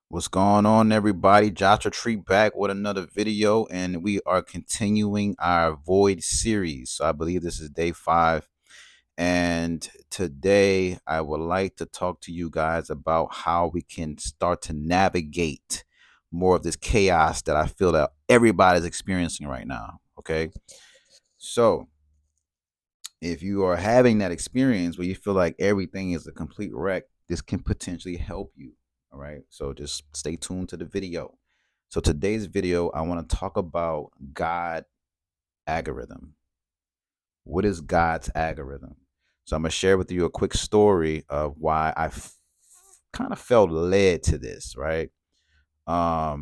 What's going on, everybody? Joshua Tree back with another video, and we are continuing our Void series. So I believe this is day 5, and today I would like to talk to you guys about how we can start to navigate more of this chaos that I feel that everybody's experiencing right now. Okay, so if you are having that experience where you feel like everything is a complete wreck, this can potentially help you. All right. So just stay tuned to the video. So today's video, I want to talk about God algorithm. What is God's algorithm? So I'm gonna share with you a quick story of why I kind of felt led to this, right?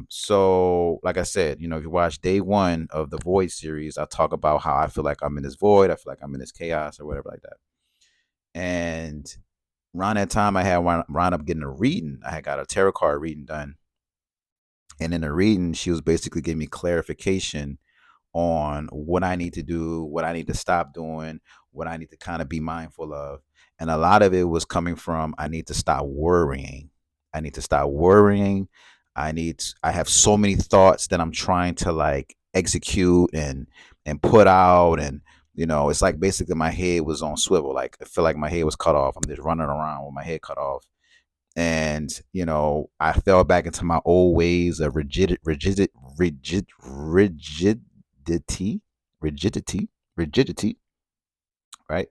So like I said, if you watch day 1 of the Void series, I talk about how I feel like I'm in this void, I feel like I'm in this chaos or whatever like that. And around that time, I had wound up getting a reading. I had got a tarot card reading done. And in the reading, she was basically giving me clarification on what I need to do, what I need to stop doing, what I need to kind of be mindful of. And a lot of it was coming from I need to stop worrying. I need to stop worrying. I have so many thoughts that I'm trying to like execute and put out, and it's like basically my head was on swivel. Like I feel like my head was cut off. I'm just running around with my head cut off. And I fell back into my old ways of rigidity, rigidity, rigidity, right?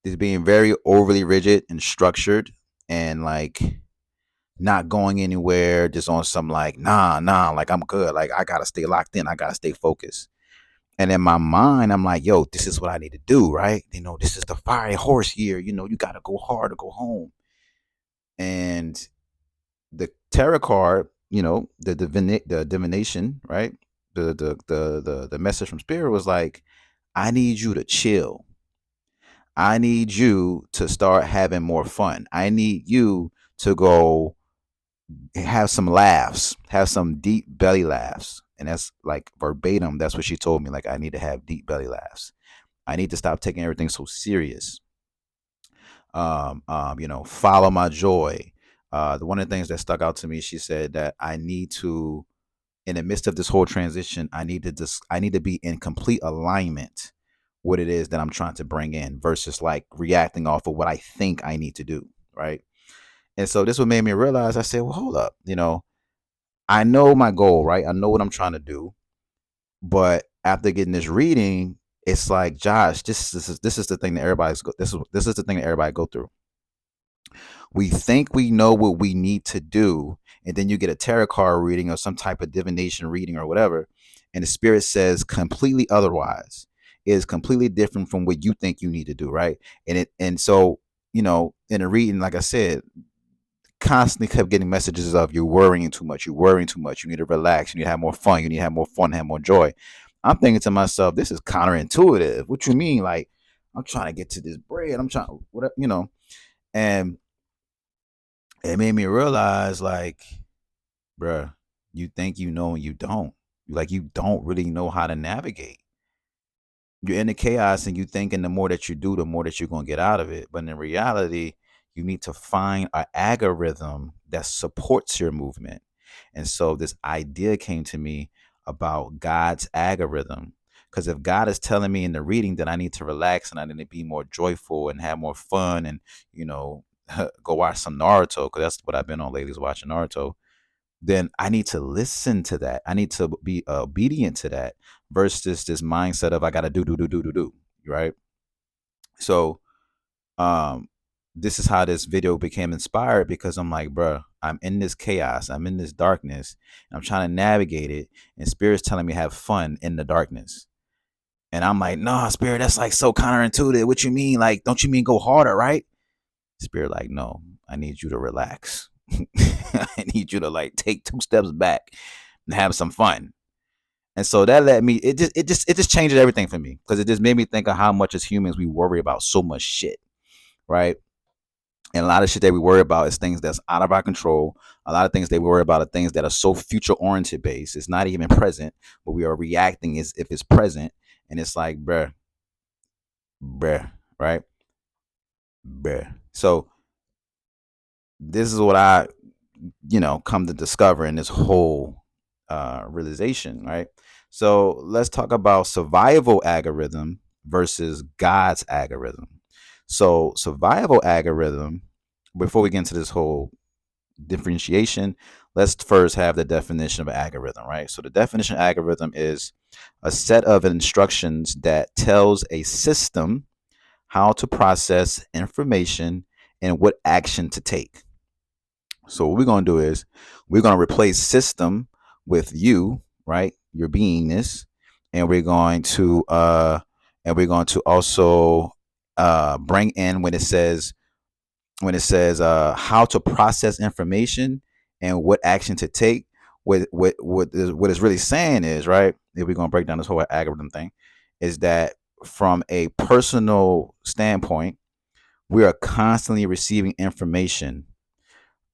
Just being very overly rigid and structured, and like not going anywhere, just on some like, nah, like I'm good. Like I gotta stay locked in. I gotta stay focused. And in my mind, I'm like, yo, this is what I need to do, right? This is the fiery horse year. You gotta go hard or go home. And the tarot card, the divination, right? The message from spirit was like, I need you to chill. I need you to start having more fun. I need you to go have some laughs, have some deep belly laughs. And that's like verbatim. That's what she told me. Like, I need to have deep belly laughs. I need to stop taking everything so serious. Follow my joy. The one of the things that stuck out to me, she said that I need to, in the midst of this whole transition, I need to be in complete alignment what it is that I'm trying to bring in versus like reacting off of what I think I need to do, right? And so this what made me realize. I said, well, hold up, I know my goal, right? I know what I'm trying to do, but after getting this reading, it's like, Josh, this is the thing that this is the thing that everybody go through. We think we know what we need to do, and then you get a tarot card reading or some type of divination reading or whatever, and the spirit says completely otherwise. It is completely different from what you think you need to do, right? And so in a reading, like I said, constantly kept getting messages of you're worrying too much, you're worrying too much, you need to relax, you need to have more fun, you need to have more fun, have more joy. I'm thinking to myself, this is counterintuitive. What you mean? Like, I'm trying to get to this bread, I'm trying, whatever. And it made me realize, like, bruh, you think you know and you don't. Like, you don't really know how to navigate. You're in the chaos and you thinking the more that you do, the more that you're gonna get out of it. But in reality, you need to find an algorithm that supports your movement. And so this idea came to me about God's algorithm. Because if God is telling me in the reading that I need to relax and I need to be more joyful and have more fun and, you know, go watch some Naruto, because that's what I've been on lately is watching Naruto, then I need to listen to that. I need to be obedient to that versus this mindset of I gotta do, right? So um this is how this video became inspired, because I'm like, bruh, I'm in this chaos, I'm in this darkness, and I'm trying to navigate it, and spirit's telling me have fun in the darkness. And I'm like, nah, spirit, that's like so counterintuitive. What you mean? Like, don't you mean go harder, right? Spirit, like, no, I need you to relax. I need you to like take 2 steps back and have some fun. And so that let me, it just changed everything for me, because it just made me think of how much as humans we worry about so much shit, right? And a lot of shit that we worry about is things that's out of our control. A lot of things that we worry about are things that are so future oriented based. It's not even present, but we are reacting as if it's present. And it's like, bruh, right? Bruh. So this is what I come to discover in this whole realization, right? So let's talk about survival algorithm versus God's algorithm. So survival algorithm, before we get into this whole differentiation, let's first have the definition of an algorithm, right? So the definition of algorithm is a set of instructions that tells a system how to process information and what action to take. So what we're going to do is we're going to replace system with you, right? Your beingness, and we're going to also bring in when it says how to process information and what action to take. What it's really saying is, right, if we're going to break down this whole algorithm thing, is that from a personal standpoint, we are constantly receiving information.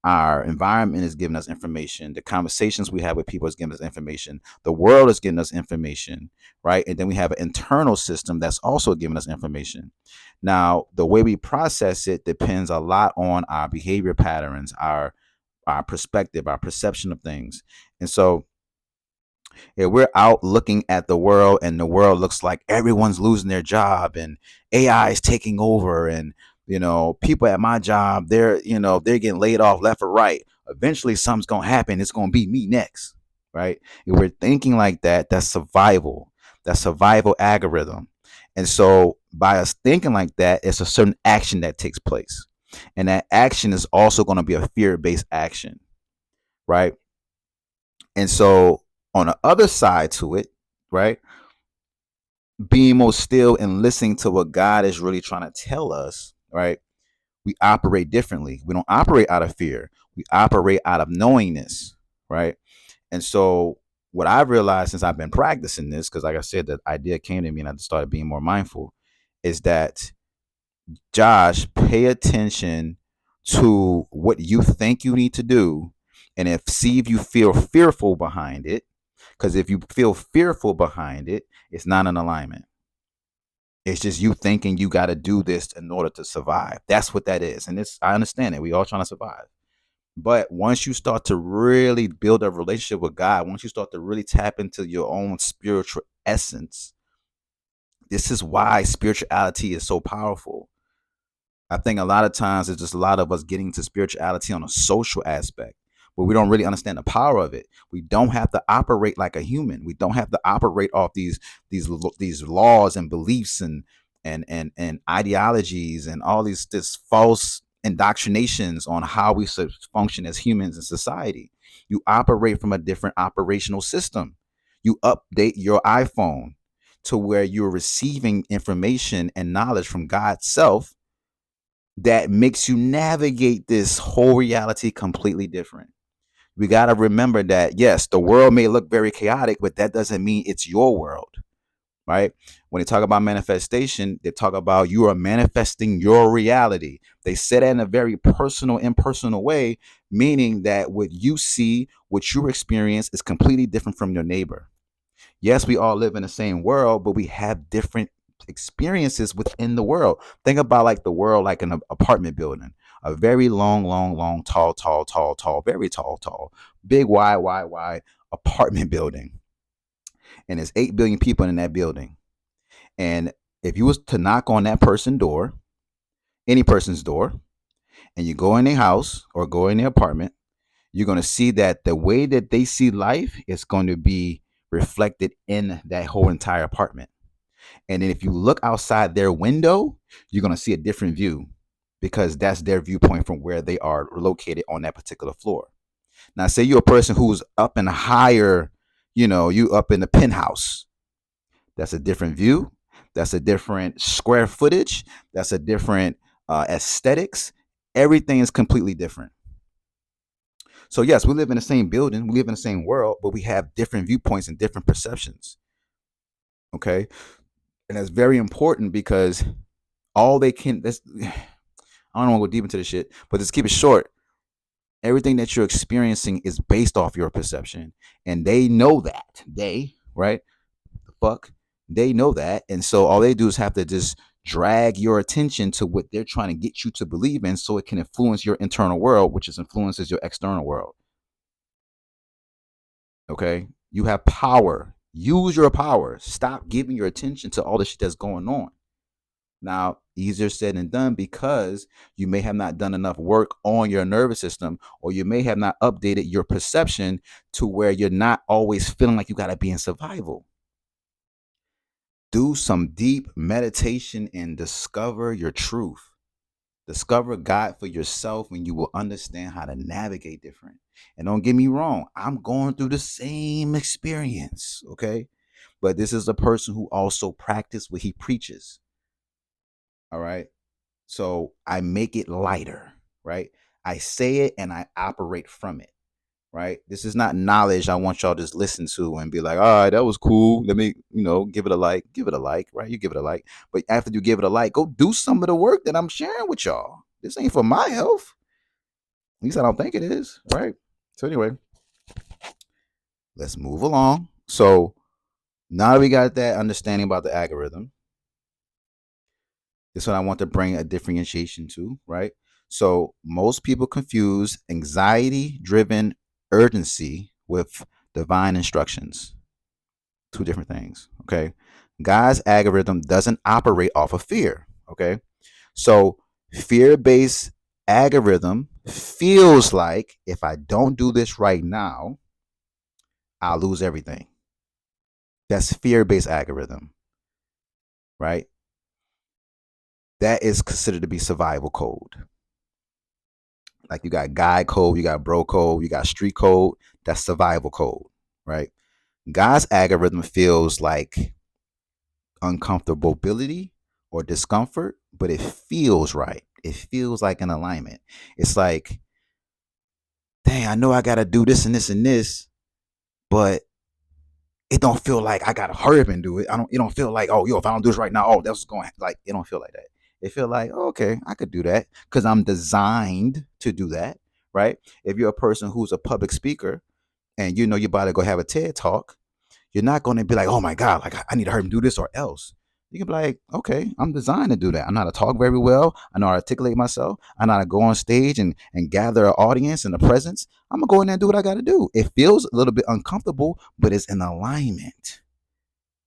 Our environment is giving us information. The conversations we have with people is giving us information. The world is giving us information, right? And then we have an internal system that's also giving us information. Now, the way we process it depends a lot on our behavior patterns, our perspective, our perception of things. And so if we're out looking at the world and the world looks like everyone's losing their job and AI is taking over, and people at my job, they're getting laid off left or right. Eventually something's going to happen. It's going to be me next, right? If we're thinking like that, that's survival. That's survival algorithm. And so by us thinking like that, it's a certain action that takes place. And that action is also going to be a fear-based action, right? And so on the other side to it, right, being more still and listening to what God is really trying to tell us, right, we operate differently. We don't operate out of fear. We operate out of knowingness, right? And so what I've realized since I've been practicing this, because like I said, that idea came to me and I started being more mindful, is that Josh, pay attention to what you think you need to do, and see if you feel fearful behind it. Because if you feel fearful behind it, it's not an alignment. It's just you thinking you got to do this in order to survive. That's what that is. And I understand it. We all trying to survive. But once you start to really build a relationship with God, once you start to really tap into your own spiritual essence, this is why spirituality is so powerful. I think a lot of times it's just a lot of us getting to spirituality on a social aspect, but we don't really understand the power of it. We don't have to operate like a human. We don't have to operate off these laws and beliefs and ideologies and all this false indoctrinations on how we function as humans in society. You operate from a different operational system. You update your iPhone to where you're receiving information and knowledge from God's self that makes you navigate this whole reality completely different. We got to remember that, yes, the world may look very chaotic, but that doesn't mean it's your world, right? When they talk about manifestation, they talk about you are manifesting your reality. They say that in a very personal, impersonal way, meaning that what you see, what you experience is completely different from your neighbor. Yes, we all live in the same world, but we have different experiences within the world. Think about like the world like an apartment building. A very long, long, long, tall, tall, tall, tall, very tall, tall, big, wide, wide, wide apartment building. And there's 8 billion people in that building. And if you was to knock on that person's door, any person's door, and you go in their house or go in their apartment, you're going to see that the way that they see life is going to be reflected in that whole entire apartment. And then if you look outside their window, you're going to see a different view because that's their viewpoint from where they are located on that particular floor. Now, say you're a person who's up in a higher, you up in the penthouse. That's a different view. That's a different square footage. That's a different aesthetics. Everything is completely different. So, yes, we live in the same building, we live in the same world, but we have different viewpoints and different perceptions. Okay. And that's very important because all they can, I don't want to go deep into this shit, but just keep it short. Everything that you're experiencing is based off your perception. And they know that. Right? The fuck? They know that. And so all they do is have to just drag your attention to what they're trying to get you to believe in so it can influence your internal world, which is influences your external world. Okay? You have power. Use your power. Stop giving your attention to all the shit that's going on. Now, easier said than done because you may have not done enough work on your nervous system, or you may have not updated your perception to where you're not always feeling like you got to be in survival. Do some deep meditation and discover your truth. Discover God for yourself, and you will understand how to navigate different. And don't get me wrong, I'm going through the same experience, okay? But this is a person who also practices what he preaches. All right. So I make it lighter, right? I say it and I operate from it, right? This is not knowledge I want y'all to just listen to and be like, all right, that was cool. Let me, give it a like. Give it a like, right? You give it a like. But after you give it a like, go do some of the work that I'm sharing with y'all. This ain't for my health. At least I don't think it is, right? So anyway, let's move along. So now that we got that understanding about the algorithm, this is what I want to bring a differentiation to, right? So most people confuse anxiety driven urgency with divine instructions. Two different things. Okay. God's algorithm doesn't operate off of fear. Okay. So fear based algorithm feels like if I don't do this right now, I'll lose everything. That's fear based algorithm, right? That is considered to be survival code. Like you got guy code, you got bro code, you got street code. That's survival code, right? God's algorithm feels like uncomfortability or discomfort, but it feels right. It feels like an alignment. It's like, dang, I know I gotta do this and this and this, but it don't feel like I gotta hurry up and do it. It don't feel like, oh, yo, if I don't do this right now, oh, that's going like it don't feel like that. It feel like, oh, okay, I could do that because I'm designed to do that, right? If you're a person who's a public speaker and you know you're about to go have a TED talk, you're not going to be like, oh my God, like I need to hurry and do this or else. You can be like, okay, I'm designed to do that. I know how to talk very well. I know how to articulate myself. I know how to go on stage and gather an audience and a presence. I'm going to go in there and do what I got to do. It feels a little bit uncomfortable, but it's in alignment.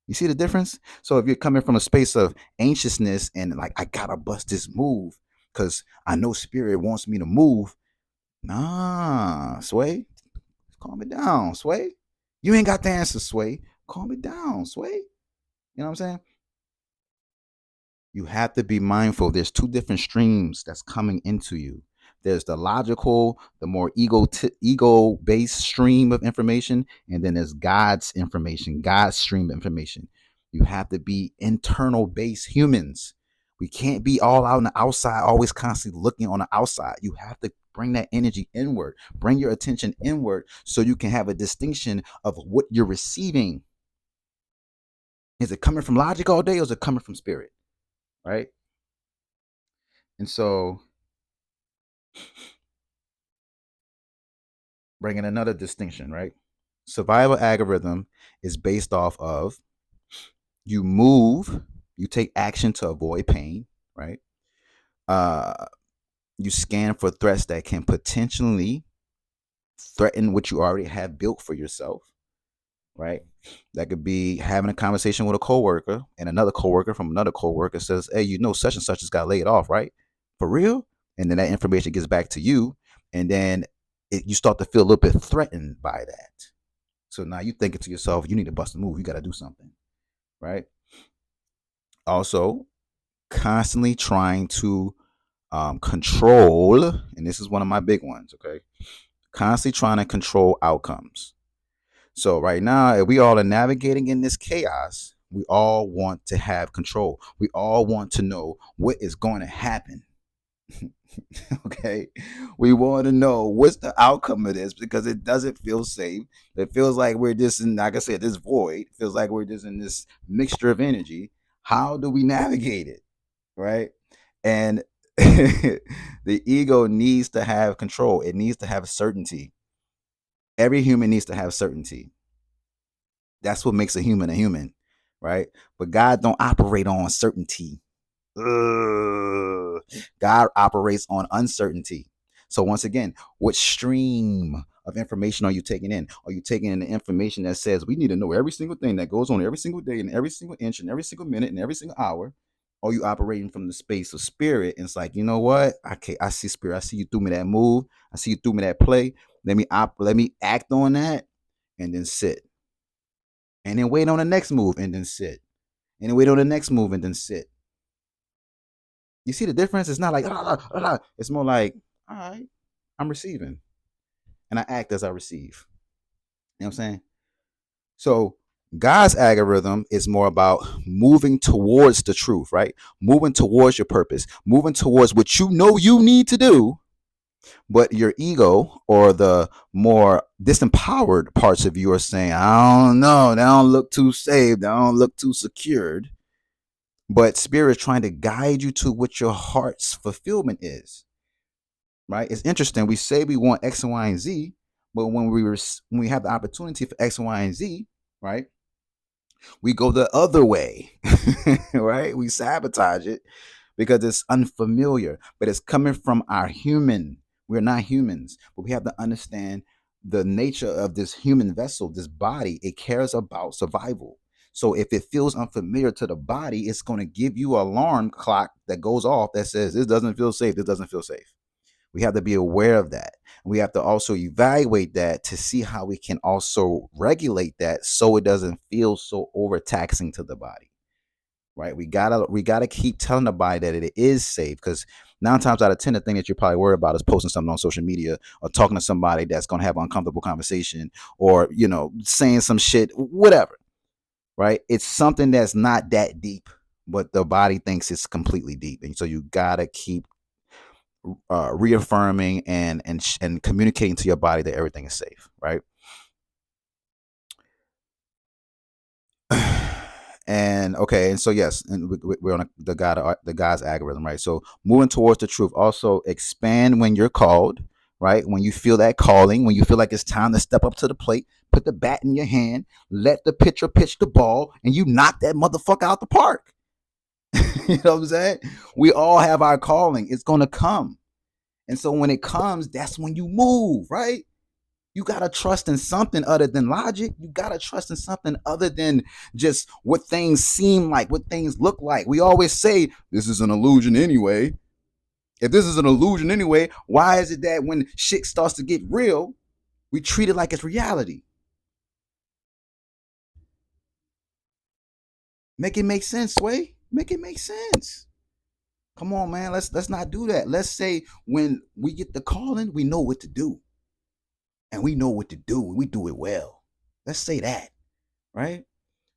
You see the difference? So if you're coming from a space of anxiousness and like, I got to bust this move because I know spirit wants me to move. Nah, Sway, calm it down, Sway. You ain't got the answer, Sway. Calm it down, Sway. You know what I'm saying? You have to be mindful. There's two different streams that's coming into you. There's the logical, the more ego based stream of information, and then there's God's information, God's stream of information. You have to be internal based humans. We can't be all out on the outside, always constantly looking on the outside. You have to bring that energy inward, bring your attention inward so you can have a distinction of what you're receiving. Is it coming from logic all day or is it coming from spirit? Right? And so, bringing another distinction, right? Survival algorithm is based off of you move, you take action to avoid pain, right? Uh, you scan for threats that can potentially threaten what you already have built for yourself, right? That could be having a conversation with a coworker, and another coworker from another coworker says, "Hey, you know, such and such just got laid off, right? For real?" And then that information gets back to you, and then you start to feel a little bit threatened by that. So now you thinking to yourself, you need to bust a move. You got to do something, right? Also, constantly trying to control, and this is one of my big ones. Okay, constantly trying to control outcomes. So right now, if we all are navigating in this chaos, we all want to have control. We all want to know what is going to happen. Okay, we want to know what's the outcome of this because it doesn't feel safe. It feels like we're just in, like I said, this void. It feels like we're just in this mixture of energy. How do we navigate it, right? And the ego needs to have control. It needs to have certainty. Every human needs to have certainty. That's what makes a human, right? But God don't operate on certainty. God operates on uncertainty. So once again, what stream of information are you taking in? Are you taking in the information that says we need to know every single thing that goes on every single day and every single inch and every single minute and every single hour? Or are you operating from the space of spirit? And it's like, you know what? I see spirit. I see you threw me that move. I see you threw me that play. Let me act on that and then sit. And then wait on the next move and then sit. And then wait on the next move and then sit. You see the difference? It's not like, it's more like, all right, I'm receiving. And I act as I receive. You know what I'm saying? So God's algorithm is more about moving towards the truth, right? Moving towards your purpose, moving towards what you know you need to do, but your ego or the more disempowered parts of you are saying, I don't know, they don't look too saved, they don't look too secured. But spirit is trying to guide you to what your heart's fulfillment is, right? It's interesting. We say we want X and Y and Z, but when we have the opportunity for X, Y, and Z, right? We go the other way, right? We sabotage it because it's unfamiliar, but it's coming from our human. We're not humans, but we have to understand the nature of this human vessel, this body. It cares about survival. So if it feels unfamiliar to the body, it's going to give you an alarm clock that goes off that says this doesn't feel safe. This doesn't feel safe. We have to be aware of that. We have to also evaluate that to see how we can also regulate that so it doesn't feel so overtaxing to the body. Right? We gotta keep telling the body that it is safe, because 9 times out of 10, the thing that you're probably worried about is posting something on social media or talking to somebody that's gonna have an uncomfortable conversation, or saying some shit, whatever. Right? It's something that's not that deep, but the body thinks it's completely deep, and so you gotta keep reaffirming and communicating to your body that everything is safe, right? And okay, and so yes, and we're on the God's algorithm, right? So moving towards the truth. Also expand when you're called, right? When you feel that calling, when you feel like it's time to step up to the plate, put the bat in your hand, let the pitcher pitch the ball, and you knock that motherfucker out the park. You know what I'm saying? We all have our calling. It's gonna come. And so when it comes, that's when you move, right? You gotta trust in something other than logic. You gotta trust in something other than just what things seem like, what things look like. We always say this is an illusion anyway. If this is an illusion anyway, why is it that when shit starts to get real, we treat it like it's reality? Make it make sense, Sway. Make it make sense. Come on, man. Let's not do that. Let's say when we get the calling, we know what to do. And we know what to do. We do it well. Let's say that, right?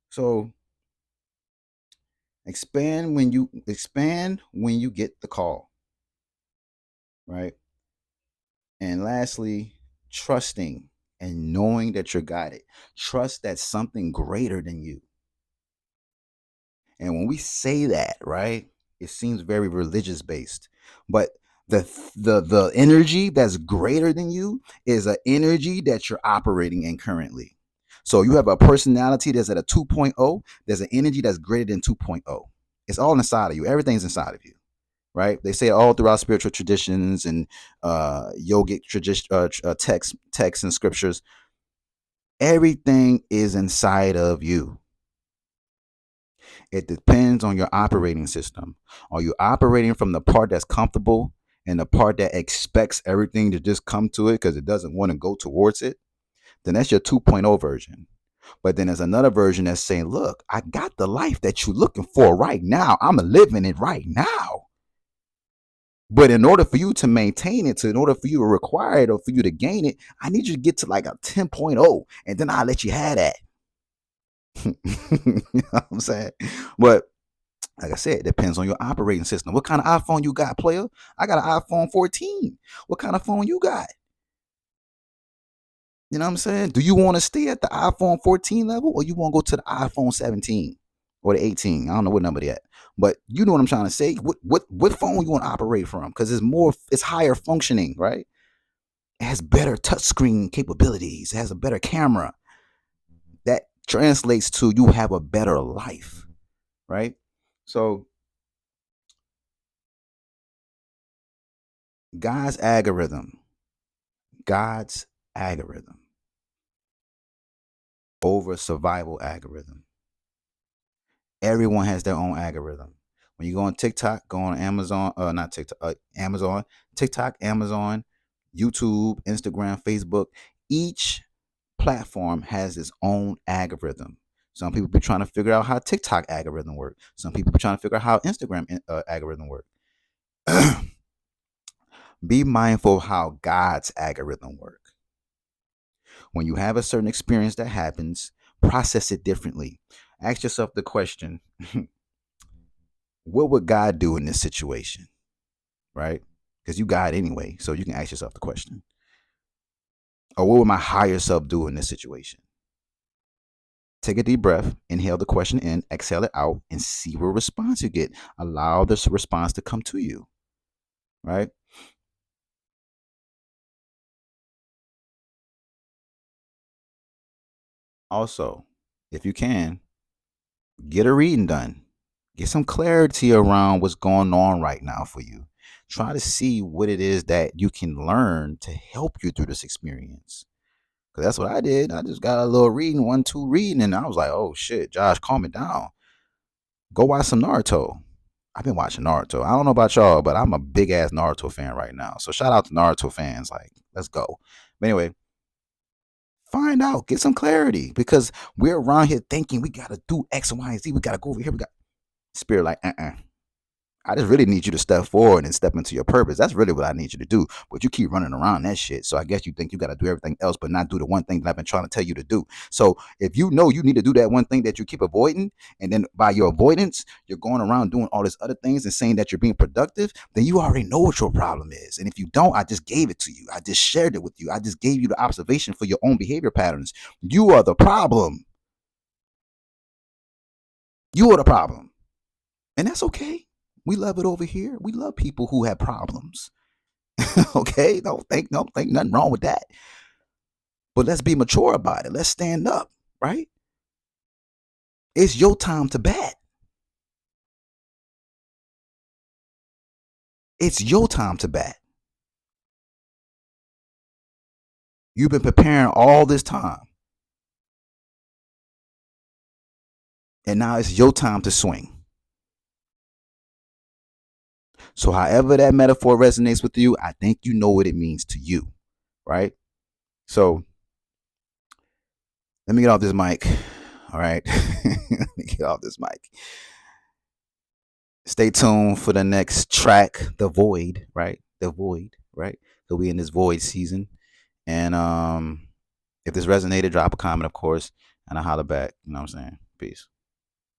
So expand when you get the call, right? And lastly, trusting and knowing that you're guided. Trust that something greater than you. And when we say that, right, it seems very religious based, but the energy that's greater than you is an energy that you're operating in currently. So you have a personality that's at a 2.0, there's an energy that's greater than 2.0. It's all inside of you. Everything's inside of you, right? They say it all throughout spiritual traditions and yogic tradition, texts and scriptures. Everything is inside of you. It depends on your operating system. Are you operating from the part that's comfortable and the part that expects everything to just come to it because it doesn't want to go towards it? Then that's your 2.0 version. But then there's another version that's saying, look, I got the life that you're looking for right now. I'm living it right now. But in order for you to maintain it, in order for you to require it or for you to gain it, I need you to get to like a 10.0, and then I'll let you have that. You know what I'm saying? But like I said, it depends on your operating system. What kind of iPhone you got, player? I got an iPhone 14. What kind of phone you got? You know what I'm saying? Do you want to stay at the iPhone 14 level, or you want to go to the iPhone 17 or the 18? I don't know what number they at, but you know what I'm trying to say. What phone you want to operate from? Because it's higher functioning, right? It has better touchscreen capabilities. It has a better camera. That translates to you have a better life, right? So God's algorithm, God's algorithm over survival algorithm. Everyone has their own algorithm. When you go on TikTok, go on Amazon, not TikTok, Amazon, TikTok, Amazon, YouTube, Instagram, Facebook. Each platform has its own algorithm. Some people be trying to figure out how TikTok algorithm work. Some people be trying to figure out how Instagram algorithm work. Be mindful of how God's algorithm work. When you have a certain experience that happens, process it differently. Ask yourself the question, what would God do in this situation? Right? Because you God anyway, so you can ask yourself the question. Or what would my higher self do in this situation? Take a deep breath, inhale the question in, exhale it out, and see what response you get. Allow this response to come to you. Right? Also, if you can, get a reading done. Get some clarity around what's going on right now for you. Try to see what it is that you can learn to help you through this experience. Because that's what I did. I just got a little reading, 1, 2 reading, and I was like, oh shit, Josh, calm it down. Go watch some Naruto. I've been watching Naruto. I don't know about y'all, but I'm a big ass Naruto fan right now. So shout out to Naruto fans. Like, let's go. But anyway, find out, get some clarity because we're around here thinking we gotta do X, Y, and Z. We gotta go over here. We got spirit like, I just really need you to step forward and step into your purpose. That's really what I need you to do. But you keep running around that shit. So I guess you think you got to do everything else, but not do the one thing that I've been trying to tell you to do. So if you know you need to do that one thing that you keep avoiding, and then by your avoidance, you're going around doing all these other things and saying that you're being productive, then you already know what your problem is. And if you don't, I just gave it to you. I just shared it with you. I just gave you the observation for your own behavior patterns. You are the problem. You are the problem. And that's okay. We love it over here. We love people who have problems. Okay, don't think nothing wrong with that. But let's be mature about it. Let's stand up, right? It's your time to bat. It's your time to bat. You've been preparing all this time. And now it's your time to swing. So however that metaphor resonates with you, I think you know what it means to you, right? So let me get off this mic. All right. Let me get off this mic. Stay tuned for the next track, The Void, right? The Void, right? So we in this void season. And if this resonated, drop a comment, of course, and I'll holler back. You know what I'm saying? Peace.